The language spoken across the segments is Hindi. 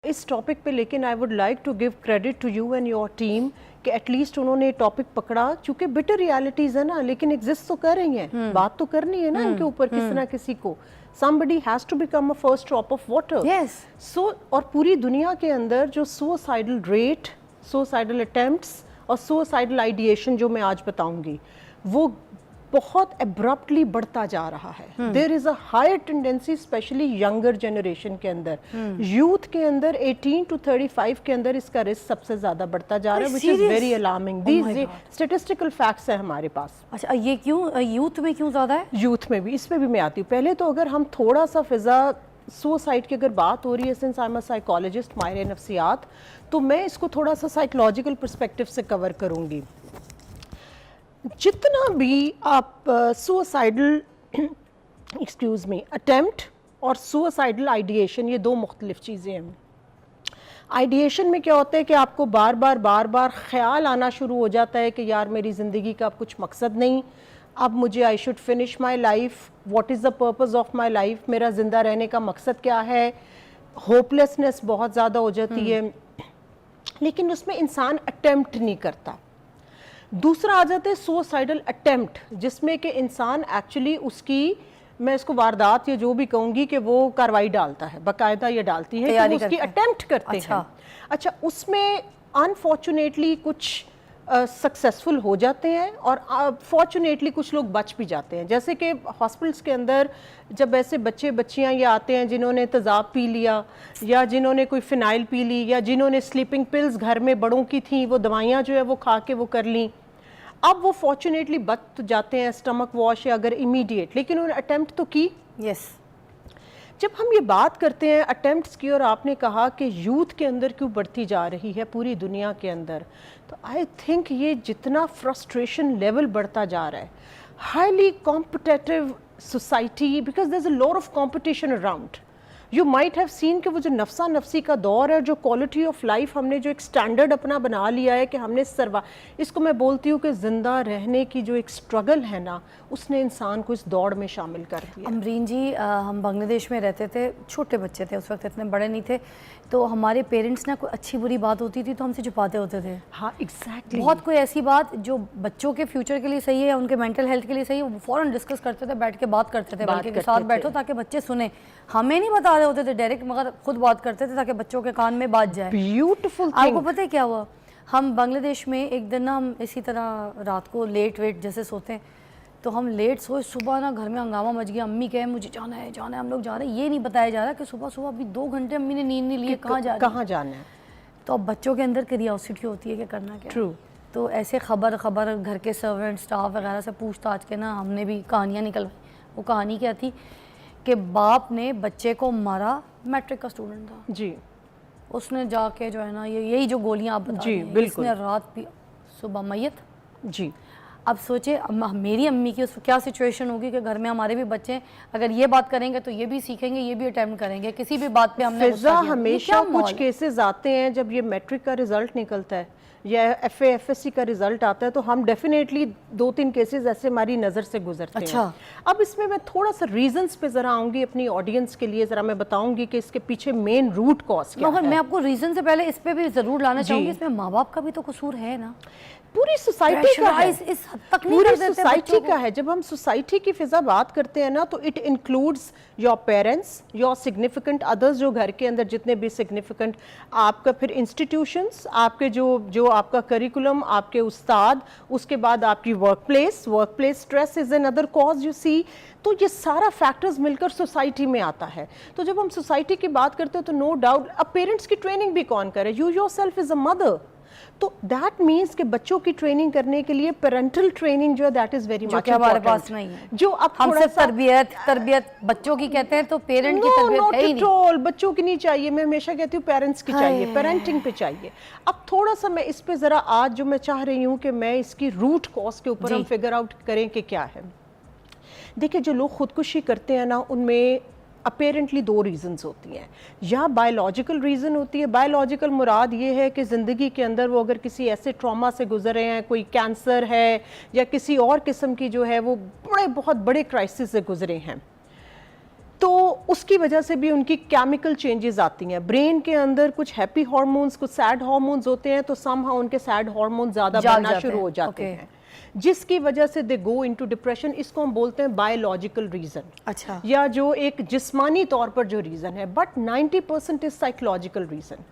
इस टॉपिक पे लेकिन I would like to give credit to you and your team कि एटलीस्ट उन्होंने टॉपिक पकड़ा, चूंकि बिटर रियलिटीज है ना, लेकिन एग्जिस्ट तो कर रही हैं, बात तो करनी है ना इनके ऊपर किसी ना किसी को. somebody has to become a first drop of water. yes. so और पूरी दुनिया के अंदर जो suicidal rate, suicidal attempts और suicidal ideation जो मैं आज बताऊंगी वो बहुत एब्रप्टली बढ़ता जा रहा है. There is a higher tendency specially younger generation के अंदर, यूथ के अंदर 18 to 35 के अंदर इसका रिस्क सबसे ज्यादा बढ़ता जा रहा है, which is very alarming. These statistical facts है हमारे पास. अच्छा, ये क्यों यूथ में क्यों ज्यादा है? यूथ में भी, इसमें भी मैं आती हूँ. पहले तो अगर हम थोड़ा सा फिजा सुसाइड की अगर बात हो रही है, since I am a psychologist, माहिर नफ्सियात, तो मैं इसको थोड़ा सा साइकोलॉजिकल पर्सपेक्टिव से कवर करूंगी. जितना भी आप सुसाइडल एक्सक्यूज मी अटेम्प्ट और सुसाइडल आइडिएशन, ये दो मुख्तलिफ चीज़ें हैं. आइडिएशन में क्या होता है कि आपको बार बार ख्याल आना शुरू हो जाता है कि यार मेरी ज़िंदगी का अब कुछ मकसद नहीं, अब मुझे I should finish my life, what is the purpose of my life, मेरा ज़िंदा रहने का मकसद क्या है. होपलेसनेस बहुत ज़्यादा हो जाती है, लेकिन उसमें इंसान अटेम्प्ट नहीं करता. दूसरा आ जाता है सुसाइडल अटेम्प्ट, जिसमें कि इंसान एक्चुअली उसकी, मैं इसको वारदात या जो भी कहूँगी कि वो कार्रवाई डालता है, बाकायदा ये डालती है कि उसकी अटेम्प्ट करते हैं. अच्छा, उसमें अनफॉर्चुनेटली कुछ सक्सेसफुल हो जाते हैं और फॉर्चुनेटली कुछ लोग बच भी जाते हैं. जैसे कि हॉस्पिटल्स के अंदर जब ऐसे बच्चे बच्चियां ये आते हैं जिन्होंने तेज़ाब पी लिया या जिन्होंने कोई फिनाइल पी ली या जिन्होंने स्लीपिंग पिल्स घर में बड़ों की थी, वो दवाइयाँ जो है वो खा के वो कर ली, अब वो फॉर्चुनेटली बच जाते हैं स्टमक वॉश या अगर इमीडिएट, लेकिन उन्होंने अटेम्प्ट तो की. यस. जब हम ये बात करते हैं अटेम्प्ट्स की, और आपने कहा कि यूथ के अंदर क्यों बढ़ती जा रही है पूरी दुनिया के अंदर, तो आई थिंक ये जितना फ्रस्ट्रेशन लेवल बढ़ता जा रहा है, highly competitive society, because there is a lot of competition around. You might have seen कि वो जो नफ्सा नफ्सी का दौर है, जो क्वालिटी ऑफ लाइफ हमने जो एक स्टैंडर्ड अपना बना लिया है कि हमने इसको मैं बोलती हूँ कि ज़िंदा रहने की जो एक स्ट्रगल है ना, उसने इंसान को इस दौड़ में शामिल कर दिया. अमरीन जी, हम बांग्लादेश में रहते थे, छोटे बच्चे थे उस वक्त, इतने बड़े नहीं थे, तो हमारे पेरेंट्स ना कोई अच्छी बुरी बात होती थी तो हमसे छुपाते होते थे. हाँ, एग्जैक्टली. बहुत कोई ऐसी बात जो बच्चों के फ्यूचर के लिए सही है, उनके मेंटल हेल्थ के लिए सही है, वो फ़ौरन डिस्कस करते थे, बैठ के बात करते थे, बल्कि के साथ बैठो ताकि बच्चे सुने. हमें नहीं बता रहे होते थे डायरेक्ट, मगर खुद बात करते थे ताकि बच्चों के कान में बात जाए. ब्यूटीफुल. आपको पता है क्या हुआ? हम बांग्लादेश में एक दिन ना, हम इसी तरह रात को लेट वेट जैसे सोते हैं, तो हम लेट सोए, सुबह ना घर में हंगामा मच गया. अम्मी कहे मुझे जाना है, हम लोग जा रहे हैं. ये नहीं बताया जा रहा कि सुबह अभी 2 घंटे अम्मी ने नींद नहीं ली, कहाँ जाना है. तो अब बच्चों के अंदर क्यूरियोसिटी होती है कि करना क्या. ट्रू. तो ऐसे खबर घर के सर्वेंट स्टाफ वगैरह से पूछताछ के ना हमने भी कहानियाँ निकलवाई. वो कहानी क्या थी कि बाप ने बच्चे को मारा, मैट्रिक का स्टूडेंट था जी, उसने जाके जो है ना, यही जो गोलियां आप बता जी, रही हैं, बिल्कुल. इसने रात पी, सुबह मैयत. जी. अब सोचे मेरी अम्मी की उस क्या सिचुएशन होगी कि घर में हमारे भी बच्चे अगर ये बात करेंगे तो ये भी सीखेंगे, ये भी अटेम्प्ट करेंगे, किसी भी बात पे हमने फिजा हमेशा कुछ केसेस आते हैं जब ये मैट्रिक का रिजल्ट निकलता है या FA-FSC का रिजल्ट आता है, तो हम डेफिनेटली 2-3 केसेस ऐसे हमारी नज़र से गुजरते अच्छा. हैं. अब इसमें मैं थोड़ा सा रीजंस पे ज़रा आऊँगी अपनी ऑडियंस के लिए, ज़रा मैं बताऊँगी कि इसके पीछे मेन रूट कॉज क्या है. मैं आपको रीजन से पहले इस पे भी ज़रूर लाना चाहूँगी, इसमें माँ बाप का भी तो कसूर है ना. पूरी सोसाइटी का है, इस हद तक नहीं पूरी कर देते सोसाइटी का है. जब हम सोसाइटी की फिजा बात करते हैं ना, तो it includes your parents, your significant others, जो घर के अंदर जितने भी सिग्निफिकेंट, आपका फिर इंस्टीट्यूशंस, आपके जो आपका करिकुलम, आपके उस्ताद, उसके बाद आपकी work place stress is another cause you see. तो ये सारा फैक्टर्स मिलकर सोसाइटी में आता है. तो जब हम सोसाइटी की बात करते हैं तो नो डाउट अब पेरेंट्स की ट्रेनिंग भी कौन करे? You yourself is a mother. तो दैट मीन्स कि बच्चों की ट्रेनिंग करने के लिए पेरेंटल ट्रेनिंग जो है दैट इज वेरी मच हमारे पास नहीं है. जो अब हम सिर्फ तरबियत बच्चों की कहते हैं, तो पेरेंट की तरबियत है ही नहीं. बच्चों की नहीं चाहिए, मैं हमेशा कहती हूँ पेरेंट्स की चाहिए, पेरेंटिंग पे चाहिए. अब थोड़ा सा मैं इस पे जरा आज जो मैं चाह रही हूँ कि मैं इसकी रूट कॉज के ऊपर हम फिगर आउट करें कि क्या है. देखिए, जो लोग खुदकुशी करते हैं ना, उनमें अपेरेंटली 2 रीज़न्स होती हैं. या बायोलॉजिकल रीज़न होती है. बायोलॉजिकल मुराद ये है कि ज़िंदगी के अंदर वो अगर किसी ऐसे ट्रॉमा से गुजरे हैं, कोई कैंसर है या किसी और किस्म की जो है वो बहुत बड़े क्राइसिस से गुजरे हैं, तो उसकी वजह से भी उनकी केमिकल चेंजेस आती हैं। ब्रेन के अंदर कुछ हैप्पी हार्मोन्स, कुछ सैड हार्मोन्स होते हैं, तो समहाउ उनके सैड हार्मोन ज़्यादा बनना शुरू हो जाते हैं, जिसकी वजह से दे गो इनटू डिप्रेशन। इसको हम बोलते हैं बायोलॉजिकल रीज़न, अच्छा, या जो एक जिस्मानी तौर पर जो रीज़न है, बट 90% इज साइकोलॉजिकल रीज़न।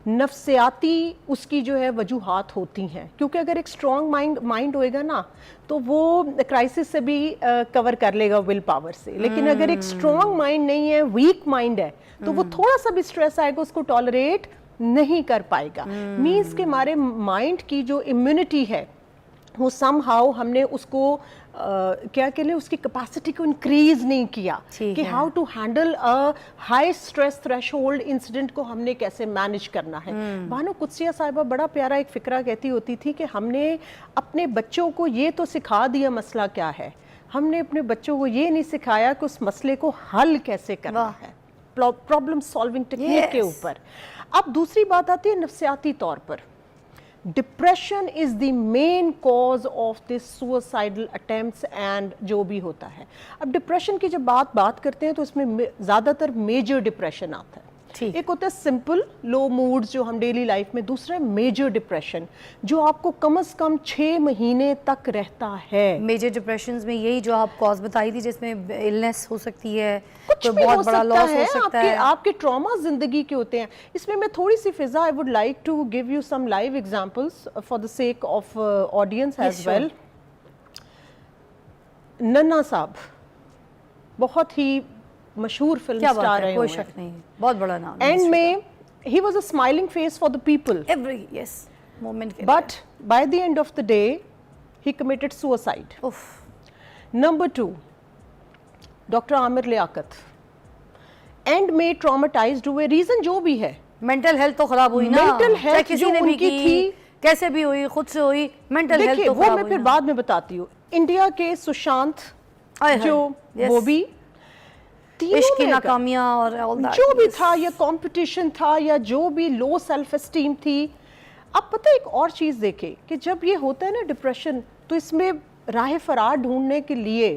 नफ्सियाती उसकी जो है वजूहात होती हैं, क्योंकि अगर एक स्ट्रॉन्ग माइंड होएगा ना तो वो क्राइसिस से भी कवर कर लेगा विल पावर से, लेकिन अगर एक स्ट्रॉन्ग माइंड नहीं है, वीक माइंड है, तो वो थोड़ा सा भी स्ट्रेस आएगा उसको टॉलरेट नहीं कर पाएगा। मीन्स के हमारे माइंड की जो इम्यूनिटी है वो समहाउ हमने उसको क्या कह लें, उसकी कैपेसिटी को इंक्रीज नहीं किया कि how to handle a high stress threshold incident को हमने कैसे मैनेज करना है। बानो कुदसिया साहिबा बड़ा प्यारा एक फिक्रा कहती होती थी कि हमने अपने बच्चों को ये तो सिखा दिया मसला क्या है, हमने अपने बच्चों को ये नहीं सिखाया कि उस मसले को हल कैसे करना है, प्रॉब्लम सॉल्विंग टेक्निक के ऊपर। अब दूसरी बात आती है नफ्सियाती तौर पर, depression is the main cause of this suicidal attempts and जो भी होता है। अब डिप्रेशन की जब बात करते हैं तो इसमें ज़्यादातर मेजर डिप्रेशन आता है। एक होता है सिंपल लो मूड्स जो हम डेली लाइफ में, दूसरा मेजर डिप्रेशन जो आपको कम से कम 6 महीने तक रहता है। मेजर डिप्रेशन में यही जो आप कॉज बताई थी, जिसमें इलनेस हो सकती है, कुछ तो भी बहुत बड़ा लॉस हो सकता है, आपके ट्रॉमा जिंदगी के होते हैं। इसमें मैं थोड़ी सी फिजा, I would like to give you some live examples for the sake of audience as well. नन्ना साहब बहुत ही मशहूर फिल्म स्टार रहे, कोई शक नहीं, बहुत बड़ा नाम। एंड में he was a smiling face for the people, every moment के but by the end of the day he committed suicide. Number 2, doctor Aamir Liaquat end में ट्रॉमेटाइज्ड हुए, रीजन जो भी है, मेंटल हेल्थ तो खराब हुई ना, मेंटल हेल्थ किसी जो ने भी उनकी थी, कैसे भी हुई, खुद से हुई, मेंटल हेल्थ तो वो मैं फिर बाद में बताती हूँ। इंडिया के सुशांत जो वो भी इश्क की नाकामियां और जो भी था, या कंपटीशन था, या जो भी लो सेल्फ एस्टीम थी। अब पता है एक और चीज़ देखे कि जब ये होता है ना डिप्रेशन, तो इसमें राह फरार ढूंढने के लिए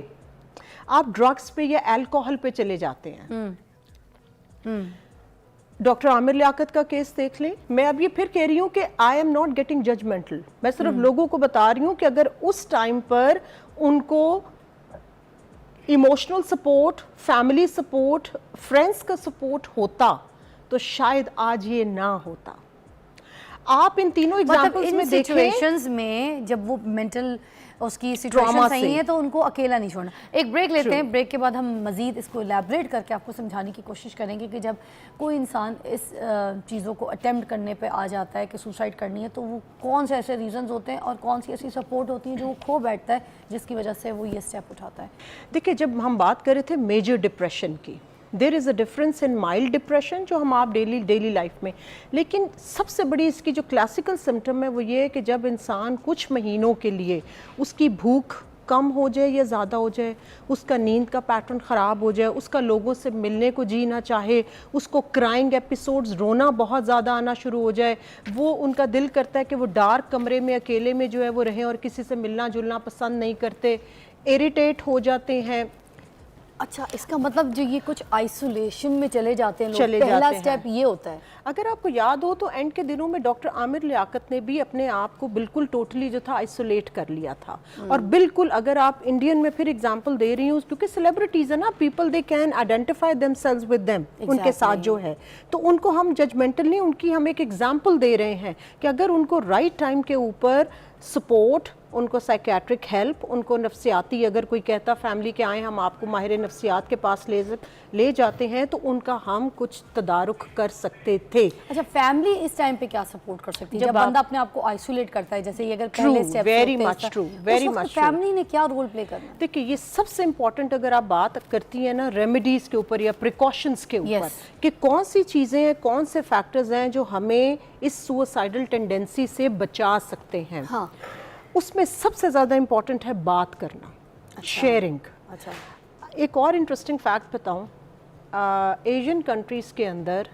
आप ड्रग्स पे या अल्कोहल पे चले जाते हैं। डॉक्टर आमिर लियाकत का केस देख लें। मैं अब ये फिर कह रही हूँ कि I am not getting judgemental, मैं सिर्फ लोगों को बता रही हूँ कि अगर उस टाइम पर उनको emotional support, family support, friends का सपोर्ट होता तो शायद आज ये ना होता। आप इन तीनों एग्जांपल्स में देखें, सिचुएशंस में जब वो मेंटल उसकी सिचुएशन सही है तो उनको अकेला नहीं छोड़ना। एक ब्रेक लेते हैं, ब्रेक के बाद हम मजीद इसको इलेबरेट करके आपको समझाने की कोशिश करेंगे कि जब कोई इंसान इस चीज़ों को अटेम्प्ट करने पे आ जाता है कि सुसाइड करनी है, तो वो कौन से ऐसे रीजंस होते हैं और कौन सी ऐसी सपोर्ट होती है जो वो खो बैठता है, जिसकी वजह से वो ये स्टेप उठाता है। देखिए, जब हम बात कर रहे थे मेजर डिप्रेशन की, there is a difference in mild depression जो हम आप डेली लाइफ में, लेकिन सबसे बड़ी इसकी जो क्लासिकल सिम्टम है वो ये है कि जब इंसान कुछ महीनों के लिए उसकी भूख कम हो जाए या ज़्यादा हो जाए, उसका नींद का पैटर्न ख़राब हो जाए, उसका लोगों से मिलने को जी ना चाहे, उसको क्राइंग एपिसोड्स, रोना बहुत ज़्यादा आना शुरू हो जाए, वो उनका दिल करता है कि वो डार्क कमरे में अकेले में जो है वो रहें और किसी से मिलना जुलना पसंद नहीं करते, इरिटेट हो जाते हैं। अच्छा, इसका मतलब जो ये कुछ आइसोलेशन में चले जाते हैं लोग, पहला स्टेप ये होता है। अगर आपको याद हो तो एंड के दिनों में डॉक्टर आमिर लियाकत ने भी अपने आप को बिल्कुल टोटली जो था आइसोलेट कर लिया था। और बिल्कुल अगर आप इंडियन में फिर एग्जांपल दे रही हूँ, क्योंकि सेलिब्रिटीज है ना, people they can identify themselves with them, उनके साथ जो है, तो उनको हम जजमेंटल नहीं, उनकी हम एक एग्जाम्पल दे रहे हैं कि अगर उनको राइट टाइम के ऊपर सपोर्ट, उनको साइकेट्रिक हेल्प, उनको नफ्सियाती, अगर कोई कहता फैमिली के आए हम आपको माहिर नफ्सियात के पास ले जाते हैं, तो उनका हम कुछ तदारुक कर सकते थे। अच्छा, फैमिली इस टाइम पे क्या सपोर्ट कर सकती है जब बंदा अपने आप को आइसोलेट करता है, जैसे ये अगर पहले step very much true, very much true. Family ने क्या रोल प्ले करना है? देखिए, ये सबसे इंपॉर्टेंट अगर आप बात करती है ना रेमेडीज के ऊपर या प्रिकॉशंस के ऊपर, कि कौन सी चीज़ें हैं, कौन से फैक्टर्स हैं जो हमें इस सुसाइडल टेंडेंसी से बचा सकते हैं। हाँ, उसमें सबसे ज़्यादा इम्पॉर्टेंट है बात करना, शेयरिंग। अच्छा, एक और इंटरेस्टिंग फैक्ट बताऊं, एशियन कंट्रीज़ के अंदर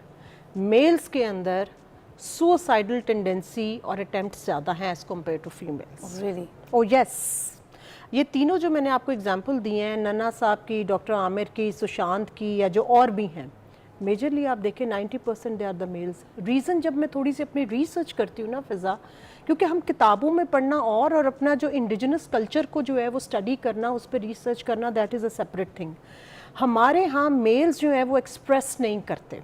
मेल्स के अंदर सुसाइडल टेंडेंसी और अटेम्प्ट ज़्यादा हैं as compare to females. Really? Oh yes. ये तीनों जो मैंने आपको एग्जांपल दिए हैं, नन्ना साहब की, डॉक्टर आमिर की, सुशांत की, या जो और भी हैं, मेजरली आप देखें 90% they are the males. Reason जब मैं थोड़ी सी अपनी रिसर्च करती हूँ ना फ़िज़ा, क्योंकि हम किताबों में पढ़ना और अपना जो इंडिजिनस कल्चर को जो है वो स्टडी करना, उस पर रिसर्च करना, that is a separate thing. हमारे यहाँ मेल्स जो है वो एक्सप्रेस नहीं करते।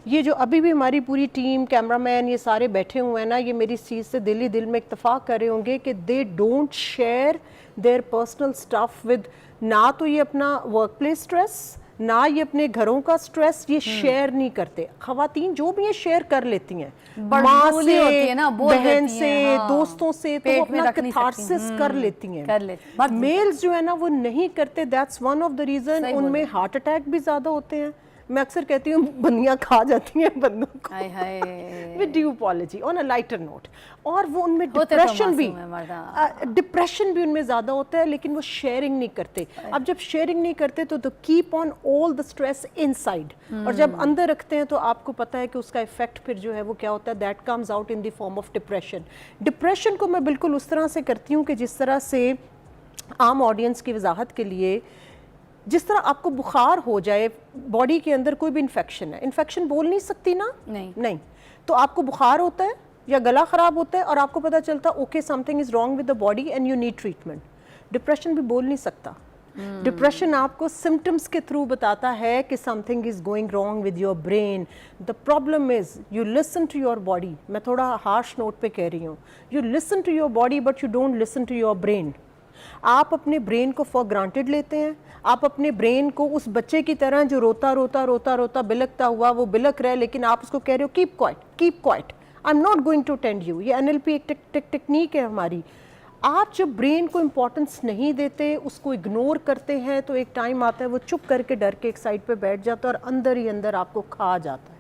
ये जो अभी भी हमारी पूरी टीम, कैमरामैन, ये सारे बैठे हुए हैं ना, ये मेरी इस चीज़ से दिल ही दिल में इत्तेफाक कर रहे होंगे कि they don't share their personal stuff with, ना तो ये अपना वर्क प्लेस स्ट्रेस, ना ये अपने घरों का स्ट्रेस, ये शेयर नहीं करते। खवातीन जो भी ये शेयर कर लेती हैं, माँ बड़बोली होती है ना, से, बोल बहन देती से, हैं, हाँ। दोस्तों से, तो पेट वो में अपना रख नहीं सकती। कैथारसिस कर लेती हैं। कर लेती, मर्द नहीं मेल्स जो है ना वो नहीं करते। That's one of the reason सही बोल उनमें रहे हार्ट अटैक भी ज्यादा होते हैं। मैं अक्सर कहती हूँ बंदियां खा जाती हैं बंदों को, हाय हाय with due apology on a lighter note. और वो उनमें होते तो डिप्रेशन भी, मासूम है मर्द, डिप्रेशन भी उनमें ज़्यादा होता है, लेकिन वो शेयरिंग नहीं करते। अब जब शेयरिंग नहीं करते तो keep on all the stress inside, और जब अंदर रखते हैं तो आपको पता है कि उसका इफेक्ट फिर जो है वो क्या होता है, that comes out in the form of depression. Depression को मैं बिल्कुल उस तरह से करती हूँ कि जिस तरह से आम ऑडियंस की वजाहत के लिए, जिस तरह आपको बुखार हो जाए, बॉडी के अंदर कोई भी इन्फेक्शन है, इन्फेक्शन बोल नहीं सकती ना, नहीं, तो आपको बुखार होता है या गला ख़राब होता है और आपको पता चलता okay something is wrong with the body and you need treatment. Depression भी बोल नहीं सकता। डिप्रेशन आपको सिम्टम्स के थ्रू बताता है कि something is going wrong with your brain. The problem is you listen to your body. मैं थोड़ा हार्श नोट पे कह रही हूँ, you listen to your body but you don't listen to your brain. आप अपने ब्रेन को फॉर ग्रांटेड लेते हैं। आप अपने ब्रेन को उस बच्चे की तरह जो रोता रोता रोता रोता बिलकता हुआ वो बिलक रहा है, लेकिन आप उसको कह रहे हो keep quiet, I am not going to attend you. ये NLP एक टेक्निक है हमारी। आप जब ब्रेन को इम्पोर्टेंस नहीं देते, उसको इग्नोर करते हैं, तो एक टाइम आता है वो चुप करके डर के एक साइड पे बैठ जाता है और अंदर ही अंदर आपको खा जाता है।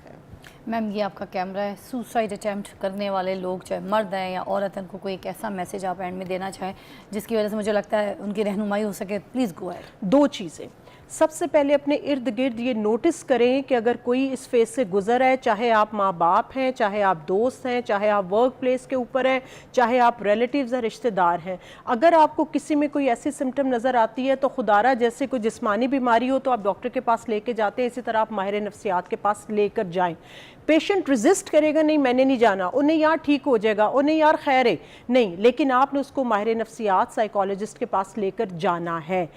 मैम ये आपका कैमरा है। सुसाइड अटैम्प्ट करने वाले लोग, चाहे मर्द हैं या औरत हैं, उनको कोई एक ऐसा मैसेज आप एंड में देना चाहें जिसकी वजह से मुझे लगता है उनकी रहनुमाई हो सके, प्लीज़ गो अहेड। दो चीज़ें। सबसे पहले अपने इर्द गिर्द ये नोटिस करें कि अगर कोई इस फेज से गुजर है, चाहे आप माँ बाप हैं, चाहे आप दोस्त हैं, चाहे आप वर्क प्लेस के ऊपर हैं, चाहे आप रिलेटिव्स या रिश्तेदार हैं, अगर आपको किसी में कोई ऐसी सिम्टम नज़र आती है तो खुदारा जैसे कोई जिस्मानी बीमारी हो तो आप डॉक्टर के पास लेके जाते हैं, इसी तरह आप माहिर नफ्सियात के पास लेकर जाएं। पेशेंट रेजिस्ट करेगा, नहीं मैंने नहीं जाना, उन्हें यार ठीक हो जाएगा, उन्हें यार खैर है, नहीं, लेकिन आपने उसको माहिर नफ्सियात साइकोलॉजिस्ट के पास लेकर जाना है।